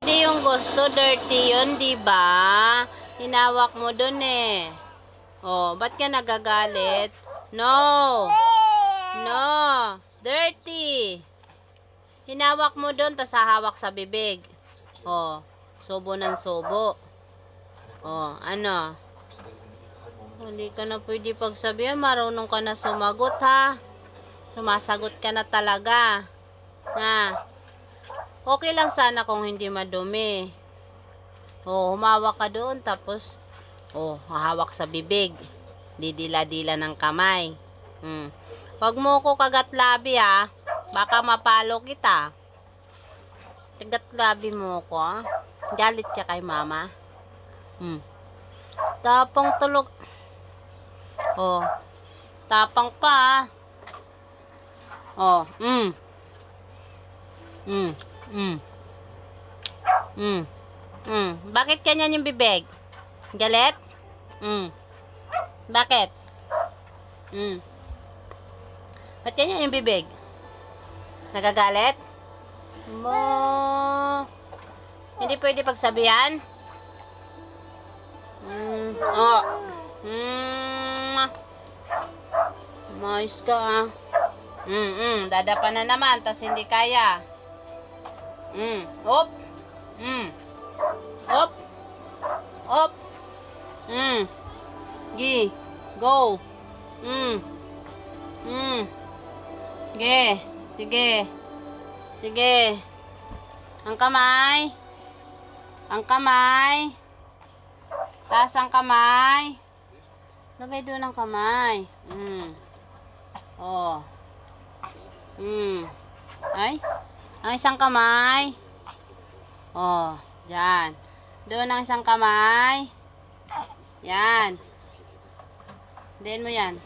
Hindi yung gusto, dirty yun, di ba? Hinawak mo dun eh. Oh, ba't ka nagagalit? No! No! Dirty! Hinawak mo dun, tas hahawak sa bibig. Oh, subo ng subo. Oh, ano? Hindi ka na pwede pagsabihan, marunong ka na sumagot ha. Sumasagot ka na talaga. Ha? Okay lang sana kung hindi madumi. Oh, humawak ka doon tapos hahawak sa bibig. Didila-dila ng kamay. Huwag mo ko kagat labi ha. Baka mapalo kita. Kagat labi mo ko ha. Galit ka kay mama. Tapang tulog. Oh. Tapang pa. Oh, Bakit ganyan yung bibig? Galit? Bakit? Ba't ganyan yung bibig? Nagagalit? Mo. Hindi pwede pagsabihan? Mayos ka ah. Dadapa na naman, tas hindi kaya. Hop. Hop. Hop. Gi. Go. Sige. Sige. Sige. Ang kamay. Ang kamay. Taas ang kamay. Lagay doon ang kamay. Oh. Ay. Ang isang kamay. Oh, dyan. Doon ang isang kamay. Yan. Din mo yan.